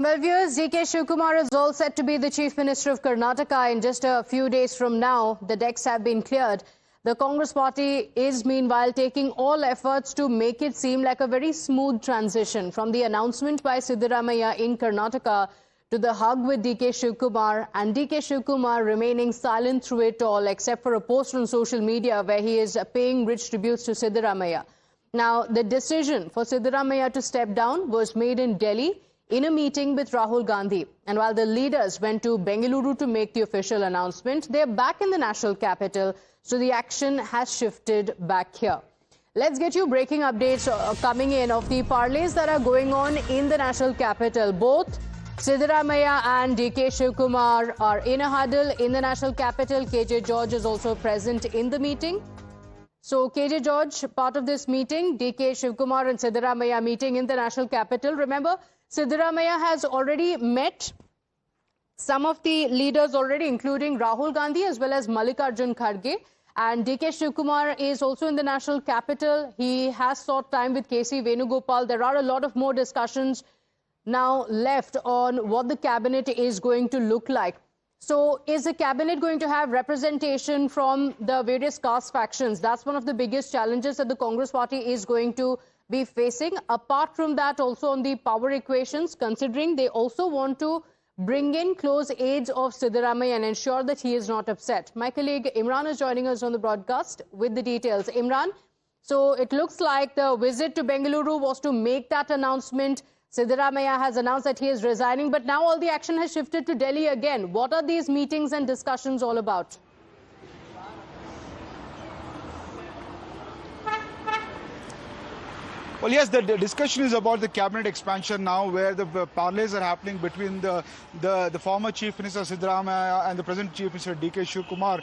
Well, viewers, DK Shivkumar is all set to be the Chief Minister of Karnataka in just a few days from now. The decks have been cleared. The Congress party is meanwhile taking all efforts to make it seem like a very smooth transition from the announcement by Siddaramaiah in Karnataka to the hug with DK Shivkumar, and DK Shivkumar remaining silent through it all except for a post on social media where he is paying rich tributes to Siddaramaiah. Now, the decision for Siddaramaiah to step down was made in Delhi in a meeting with Rahul Gandhi. And while the leaders went to Bengaluru to make the official announcement, they're back in the national capital, so the action has shifted back here. Let's get you breaking updates coming in of the parlays that are going on in the national capital. Both Siddaramaiah and DK Shivkumar are in a huddle in the national capital. KJ George is also present in the meeting. So, KJ George, part of this meeting, DK Shivkumar and Siddaramaiah meeting in the national capital. Remember, Siddaramaiah has already met some of the leaders already, including Rahul Gandhi as well as Mallikarjun Kharge. And DK Shivkumar is also in the national capital. He has sought time with KC Venugopal. There are a lot of more discussions now left on what the cabinet is going to look like. So, is the cabinet going to have representation from the various caste factions? That's one of the biggest challenges that the Congress party is going to be facing. Apart from that, also on the power equations, considering they also want to bring in close aides of Siddaramaiah and ensure that he is not upset. My colleague Imran is joining us on the broadcast with the details. Imran, so it looks like the visit to Bengaluru was to make that announcement. Siddaramaiah has announced that he is resigning, but now all the action has shifted to Delhi again. What are these meetings and discussions all about? Well, yes, the discussion is about the cabinet expansion now, where the parlays are happening between the former Chief Minister Siddaramaiah and the present Chief Minister DK Shivkumar,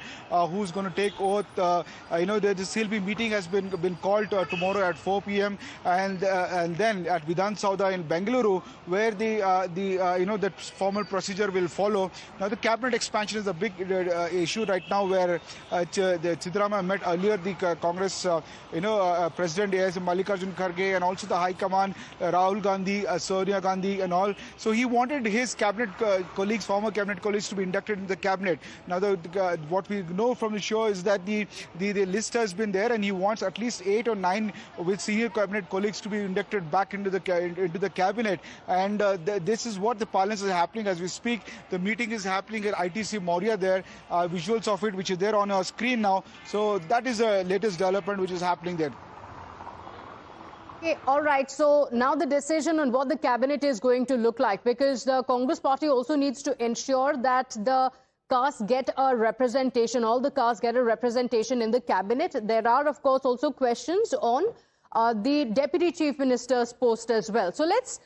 who's going to take oath. The CLP meeting has been called tomorrow at 4 p.m. and then at Vidhan Sauda in Bengaluru, where the formal procedure will follow. Now, the cabinet expansion is a big issue right now, where Siddaramaiah met earlier the Congress, President A.S. Mallikarjun Kharge, and also the High Command, Rahul Gandhi, Sonia Gandhi and all. So he wanted his cabinet colleagues, former cabinet colleagues, to be inducted in the cabinet. Now, what we know from the show is that the list has been there, and he wants at least 8 or 9 with senior cabinet colleagues to be inducted back into the cabinet. And this is what the parlance is happening as we speak. The meeting is happening at ITC Maurya there. Visuals of it, which is there on our screen now. So that is the latest development which is happening there. Okay, all right. So now the decision on what the cabinet is going to look like, because the Congress party also needs to ensure that the castes get a representation, all the castes get a representation in the cabinet. There are, of course, also questions on the Deputy Chief Minister's post as well. So let's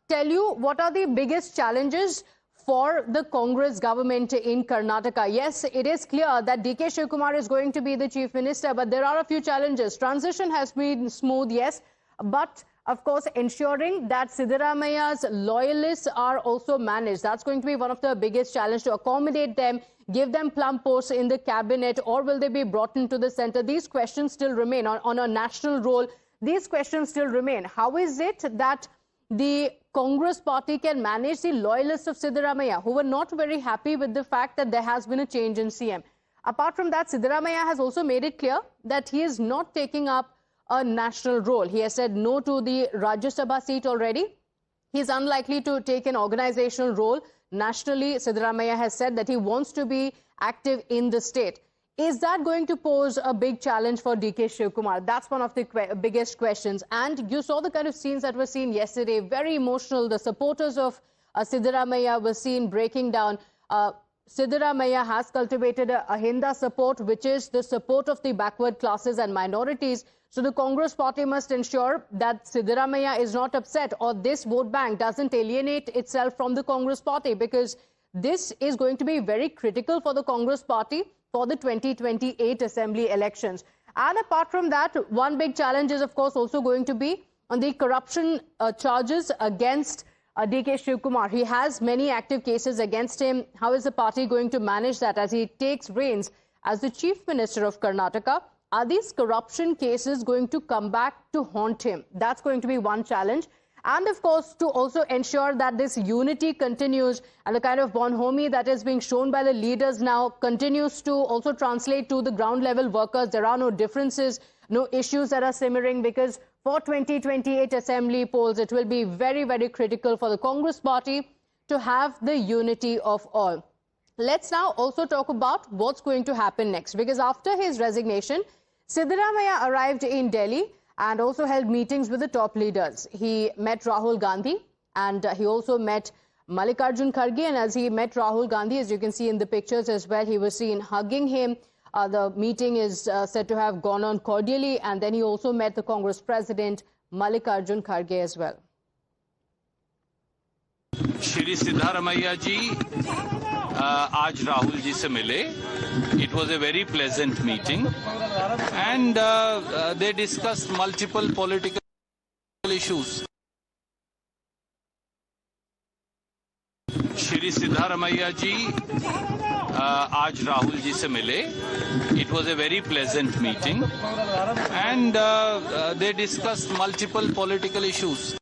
tell you what are the biggest challenges for the Congress government in Karnataka. Yes, it is clear that DK Shivkumar is going to be the Chief Minister, but there are a few challenges. Transition has been smooth, yes. But, of course, ensuring that Siddaramaiah's loyalists are also managed. That's going to be one of the biggest challenges, to accommodate them, give them plum posts in the cabinet, or will they be brought into the center? These questions still remain on a national role. These questions still remain. How is it that the Congress party can manage the loyalists of Siddaramaiah, who were not very happy with the fact that there has been a change in CM? Apart from that, Siddaramaiah has also made it clear that he is not taking up a national role. He has said no to the Rajya Sabha seat already. He is unlikely to take an organizational role. Nationally, Siddaramaiah has said that he wants to be active in the state. Is that going to pose a big challenge for DK Shivkumar? That's one of the biggest questions. And you saw the kind of scenes that were seen yesterday, very emotional. The supporters of Siddaramaiah were seen breaking down. Siddaramaiah has cultivated a Ahinda support, which is the support of the backward classes and minorities. So the Congress party must ensure that Siddaramaiah is not upset, or this vote bank doesn't alienate itself from the Congress party, because this is going to be very critical for the Congress party for the 2028 assembly elections. And apart from that, one big challenge is, of course, also going to be on the corruption charges against DK Shivkumar. He has many active cases against him. How is the party going to manage that as he takes reins as the Chief Minister of Karnataka? Are these corruption cases going to come back to haunt him? That's going to be one challenge. and of course to also ensure that this unity continues and the kind of bonhomie that is being shown by the leaders now continues to also translate to the ground level workers. There are no differences, no issues that are simmering, because for 2028 assembly polls, it will be very, very critical for the Congress party to have the unity of all. Let's now also talk about what's going to happen next, because after his resignation, Siddaramaiah arrived in Delhi and also held meetings with the top leaders. He met Rahul Gandhi and he also met Mallikarjun Kharge. And as he met Rahul Gandhi, as you can see in the pictures as well, he was seen hugging him. The meeting is said to have gone on cordially. And then he also met the Congress president, Mallikarjun Kharge, as well. Shri Siddaramaiah जी आज राहुल जी से मिले. It was a very pleasant meeting and they discussed multiple political issues. Shri Siddaramaiah जी आज राहुल जी से मिले. It was a very pleasant meeting and they discussed multiple political issues.